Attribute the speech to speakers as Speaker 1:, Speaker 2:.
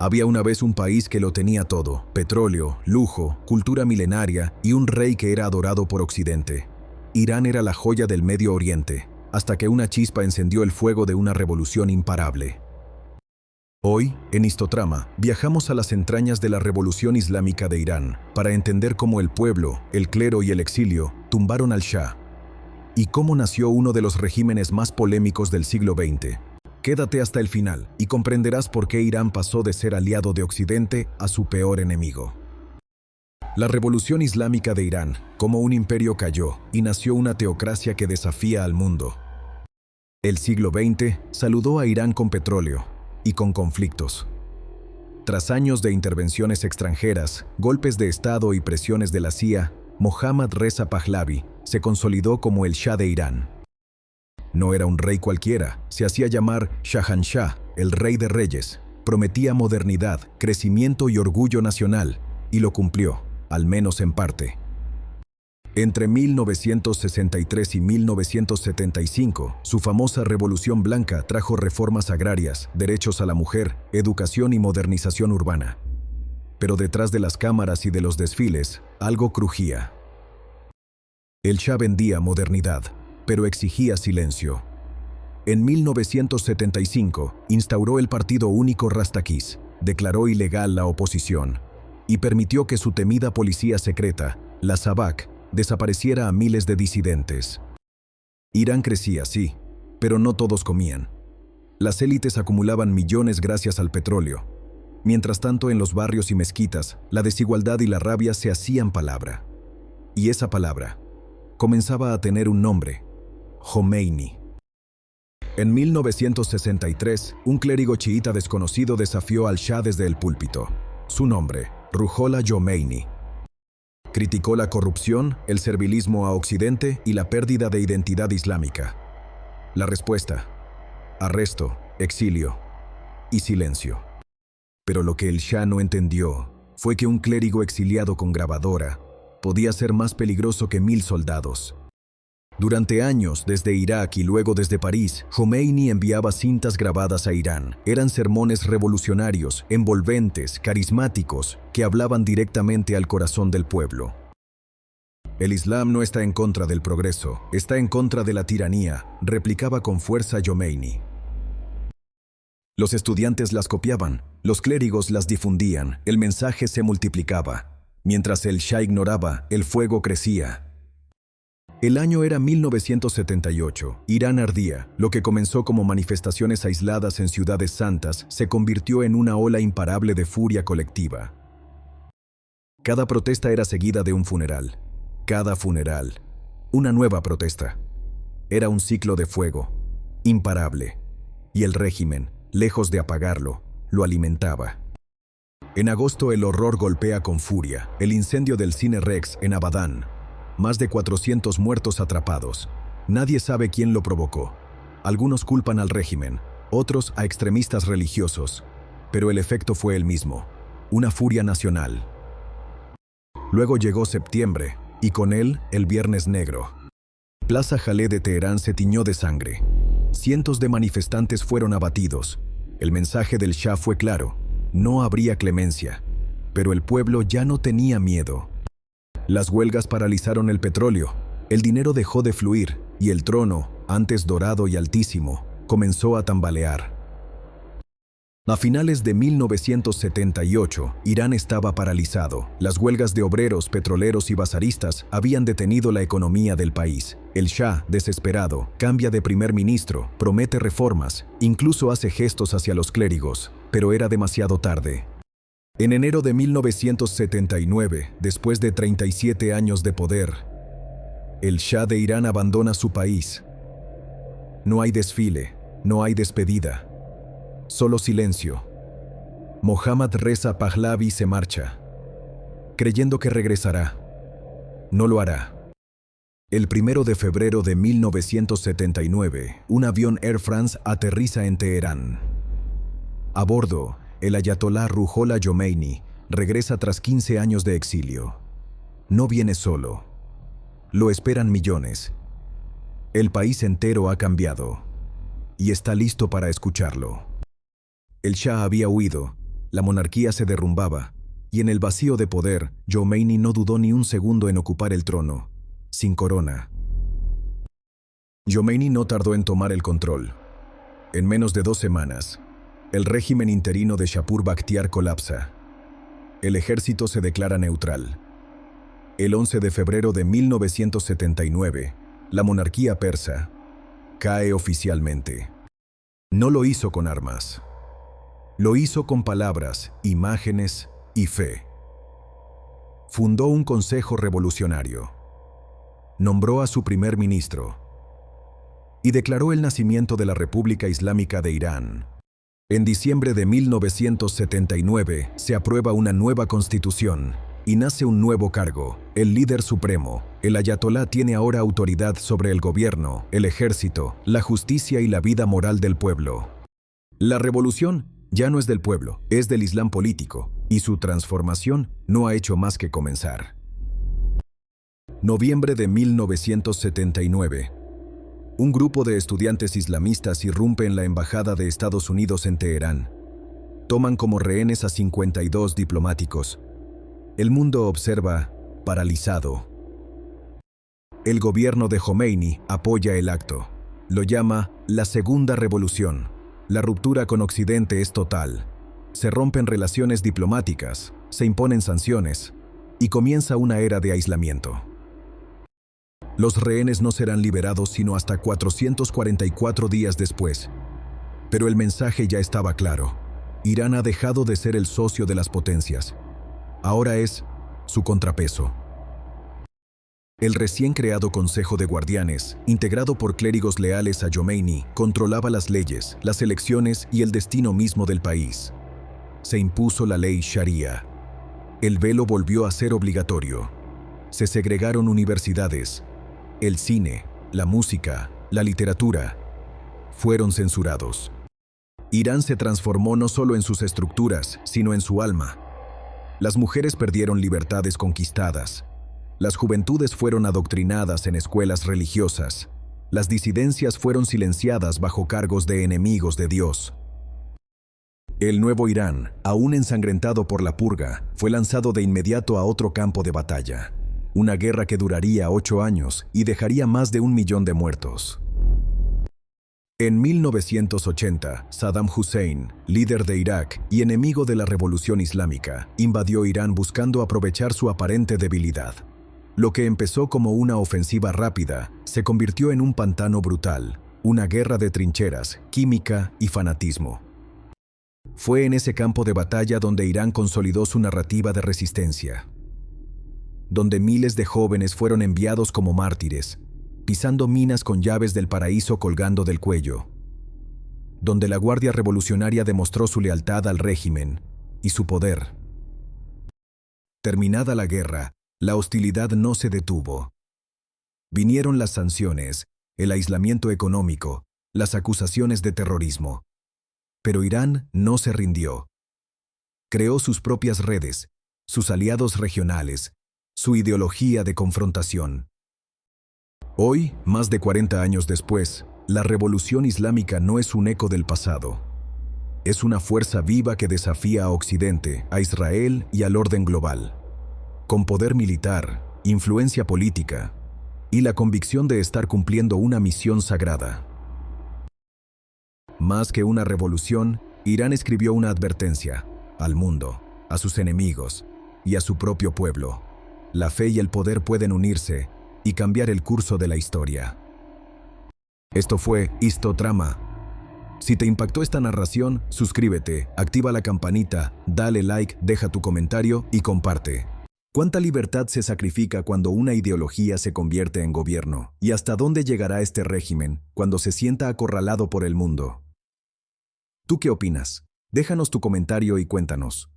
Speaker 1: Había una vez un país que lo tenía todo: petróleo, lujo, cultura milenaria y un rey que era adorado por Occidente. Irán era la joya del Medio Oriente, hasta que una chispa encendió el fuego de una revolución imparable. Hoy, en Histotrama, viajamos a las entrañas de la revolución islámica de Irán para entender cómo el pueblo, el clero y el exilio tumbaron al Shah y cómo nació uno de los regímenes más polémicos del siglo XX. Quédate hasta el final y comprenderás por qué Irán pasó de ser aliado de Occidente a su peor enemigo. La revolución islámica de Irán, como un imperio, cayó y nació una teocracia que desafía al mundo. El siglo XX saludó a Irán con petróleo y con conflictos. Tras años de intervenciones extranjeras, golpes de Estado y presiones de la CIA, Mohammad Reza Pahlavi se consolidó como el Shah de Irán. No era un rey cualquiera, se hacía llamar Shahanshah, el rey de reyes. Prometía modernidad, crecimiento y orgullo nacional, y lo cumplió, al menos en parte. Entre 1963 y 1975, su famosa Revolución Blanca trajo reformas agrarias, derechos a la mujer, educación y modernización urbana. Pero detrás de las cámaras y de los desfiles, algo crujía. El Shah vendía modernidad, pero exigía silencio. En 1975, instauró el Partido Único Rastakís, declaró ilegal la oposición y permitió que su temida policía secreta, la Savak, desapareciera a miles de disidentes. Irán crecía, sí, pero no todos comían. Las élites acumulaban millones gracias al petróleo. Mientras tanto, en los barrios y mezquitas, la desigualdad y la rabia se hacían palabra. Y esa palabra comenzaba a tener un nombre: Jomeini. En 1963, un clérigo chiita desconocido desafió al Shah desde el púlpito. Su nombre, Ruhollah Jomeini. Criticó la corrupción, el servilismo a Occidente y la pérdida de identidad islámica. La respuesta: arresto, exilio y silencio. Pero lo que el Shah no entendió fue que un clérigo exiliado con grabadora podía ser más peligroso que 1000 soldados. Durante años, desde Irak y luego desde París, Jomeini enviaba cintas grabadas a Irán. Eran sermones revolucionarios, envolventes, carismáticos, que hablaban directamente al corazón del pueblo. El Islam no está en contra del progreso, está en contra de la tiranía, replicaba con fuerza Jomeini. Los estudiantes las copiaban, los clérigos las difundían, el mensaje se multiplicaba. Mientras el Shah ignoraba, el fuego crecía. El año era 1978. Irán ardía. Lo que comenzó como manifestaciones aisladas en ciudades santas se convirtió en una ola imparable de furia colectiva. Cada protesta era seguida de un funeral. Cada funeral, una nueva protesta. Era un ciclo de fuego, imparable. Y el régimen, lejos de apagarlo, lo alimentaba. En agosto el horror golpea con furia. El incendio del Cine Rex en Abadán. Más de 400 muertos atrapados. Nadie sabe quién lo provocó. Algunos culpan al régimen, otros a extremistas religiosos. Pero el efecto fue el mismo: una furia nacional. Luego llegó septiembre, y con él el Viernes Negro. Plaza Jaleh de Teherán se tiñó de sangre. Cientos de manifestantes fueron abatidos. El mensaje del Shah fue claro: no habría clemencia. Pero el pueblo ya no tenía miedo. Las huelgas paralizaron el petróleo, el dinero dejó de fluir y el trono, antes dorado y altísimo, comenzó a tambalear. A finales de 1978, Irán estaba paralizado. Las huelgas de obreros, petroleros y bazaristas habían detenido la economía del país. El Shah, desesperado, cambia de primer ministro, promete reformas, incluso hace gestos hacia los clérigos, pero era demasiado tarde. En enero de 1979, después de 37 años de poder, el Shah de Irán abandona su país. No hay desfile, no hay despedida, solo silencio. Mohammad Reza Pahlavi se marcha, creyendo que regresará. No lo hará. El 1 de febrero de 1979, un avión Air France aterriza en Teherán. A bordo, el ayatolá Ruhollah Jomeini regresa tras 15 años de exilio. No viene solo. Lo esperan millones. El país entero ha cambiado y está listo para escucharlo. El Shah había huido, La monarquía se derrumbaba, y en el vacío de poder, Khomeini no dudó ni un segundo en ocupar el trono, sin corona. Khomeini no tardó en tomar el control. En menos de 2 semanas, el régimen interino de Shapur Bakhtiar colapsa. El ejército se declara neutral. El 11 de febrero de 1979, la monarquía persa cae oficialmente. No lo hizo con armas. Lo hizo con palabras, imágenes y fe. Fundó un consejo revolucionario. Nombró a su primer ministro y declaró el nacimiento de la República Islámica de Irán. En diciembre de 1979 se aprueba una nueva constitución y nace un nuevo cargo, el líder supremo. El ayatolá tiene ahora autoridad sobre el gobierno, el ejército, la justicia y la vida moral del pueblo. La revolución ya no es del pueblo, es del Islam político, y su transformación no ha hecho más que comenzar. Noviembre de 1979. Un grupo de estudiantes islamistas irrumpe en la embajada de Estados Unidos en Teherán. Toman como rehenes a 52 diplomáticos. El mundo observa, paralizado. El gobierno de Khomeini apoya el acto. Lo llama la Segunda Revolución. La ruptura con Occidente es total. Se rompen relaciones diplomáticas, se imponen sanciones y comienza una era de aislamiento. Los rehenes no serán liberados sino hasta 444 días después. Pero el mensaje ya estaba claro. Irán ha dejado de ser el socio de las potencias. Ahora es su contrapeso. El recién creado Consejo de Guardianes, integrado por clérigos leales a Khomeini, controlaba las leyes, las elecciones y el destino mismo del país. Se impuso la ley Sharia. El velo volvió a ser obligatorio. Se segregaron universidades. El cine, la música, la literatura fueron censurados. Irán se transformó no solo en sus estructuras, sino en su alma. Las mujeres perdieron libertades conquistadas. Las juventudes fueron adoctrinadas en escuelas religiosas. Las disidencias fueron silenciadas bajo cargos de enemigos de Dios. El nuevo Irán, aún ensangrentado por la purga, fue lanzado de inmediato a otro campo de batalla. Una guerra que duraría 8 años y dejaría más de 1 millón de muertos. En 1980, Saddam Hussein, líder de Irak y enemigo de la revolución islámica, invadió Irán buscando aprovechar su aparente debilidad. Lo que empezó como una ofensiva rápida se convirtió en un pantano brutal, una guerra de trincheras, química y fanatismo. Fue en ese campo de batalla donde Irán consolidó su narrativa de resistencia, donde miles de jóvenes fueron enviados como mártires, pisando minas con llaves del paraíso colgando del cuello, donde la Guardia Revolucionaria demostró su lealtad al régimen y su poder. Terminada la guerra, la hostilidad no se detuvo. Vinieron las sanciones, el aislamiento económico, las acusaciones de terrorismo. Pero Irán no se rindió. Creó sus propias redes, sus aliados regionales, su ideología de confrontación. Hoy, más de 40 años después, la revolución islámica no es un eco del pasado. Es una fuerza viva que desafía a Occidente, a Israel y al orden global. Con poder militar, influencia política y la convicción de estar cumpliendo una misión sagrada. Más que una revolución, Irán escribió una advertencia al mundo, a sus enemigos y a su propio pueblo. La fe y el poder pueden unirse y cambiar el curso de la historia. Esto fue Histotrama. Si te impactó esta narración, suscríbete, activa la campanita, dale like, deja tu comentario y comparte. ¿Cuánta libertad se sacrifica cuando una ideología se convierte en gobierno? ¿Y hasta dónde llegará este régimen cuando se sienta acorralado por el mundo? ¿Tú qué opinas? Déjanos tu comentario y cuéntanos.